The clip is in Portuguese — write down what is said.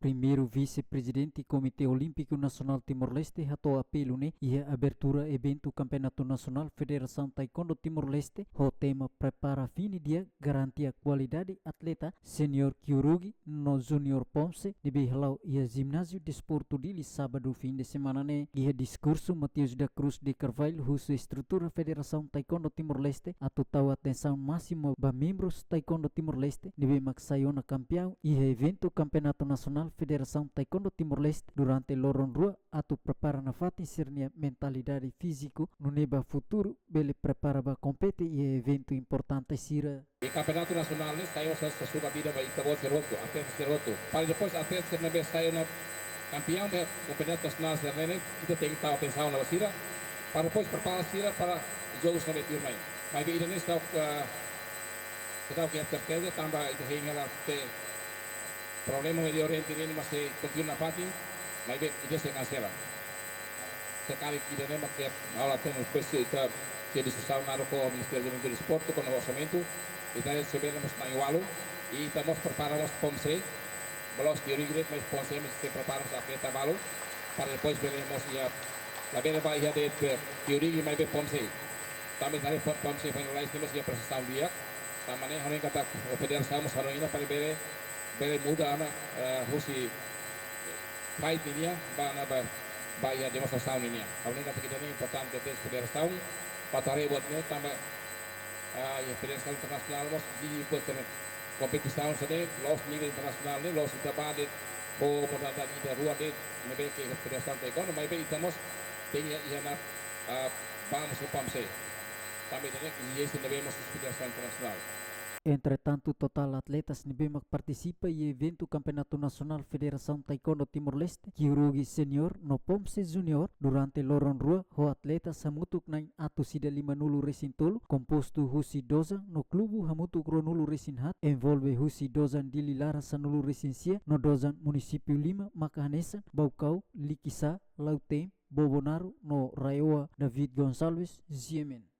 Primeiro vice-presidente Comitê Olímpico Nacional Timor-Leste ratou apelo e a abertura evento Campeonato Nacional Federação Taekwondo Timor-Leste. O tema prepara fim dia garantir a qualidade atleta senior Kyurugi no Junior Ponce de Bihlau e a ginásio desporto de sábado fim de semana ne. E a discurso Matheus da Cruz de Carvalho russo estrutura Federação Taekwondo Timor-Leste atutau atenção máxima para membros Taekwondo Timor-Leste de Maksayona campeão e a evento Campeonato Nacional Federação Taekwondo Timor-Leste durante loron rua atu prepara na fatin sirnia mentalidade físico no neba futuro bele prepara ba compete e evento importante sira. E Campeonato Nacional saiu sa sua vida vai Itabo Seroto, até Seroto. Para depois até ser na vez saiu na campeão do Campeonato Nacional Serrene, kita tem que estar pensando na sira para depois preparar sira para jogos na betir mai. Mas bem ini está kita que certeza também itu hingga te problema Medio Oriente ini masih continua patin, mas bem itu se cancela. Sekali kita nem makin awal temos pesquisa que discussão na com o Ministério do Esporte com o orçamento e daí recebemos na igualo e estamos preparamos Ponce, balos teoria great mas Ponce se preparamos a atleta balo para depois veremos ya la vera vai ya de teoria mas bem Ponce. Também dari Ponce finalize temos ya prestação dia. Tamane hanya kata federasi harus ini para bere muda na husi fight ini ya bana bahaya demonstração ini ya. Hanya kata kita ini importante tes federação patare buatnya tambah ya federasi internasional mas di ikut kompetisi sini los nível internacional ni los kita badit o portanto ida rua de nebe que federação taekwondo mas bem estamos tem ya na vamos o PAMC também tem que esse devemos federação internacional. Entretanto, total atletas Nibemak participa e evento Campeonato Nacional Federação Taekwondo Timor-Leste, Kyurugi Senior no Pomse Junior, durante loron rua, o atleta Hamutuk nain atu sida 50 resin tolo, composto husi dozan no klubu Hamutuk ronulu resin hat, envolve husi dozan dili lara sanulu resin sia, no dozan municipio 5, Makahanesan, Baukau, Likisa, Lautem, Bobonaro, no Raioa, David Gonçalves, Ziemen.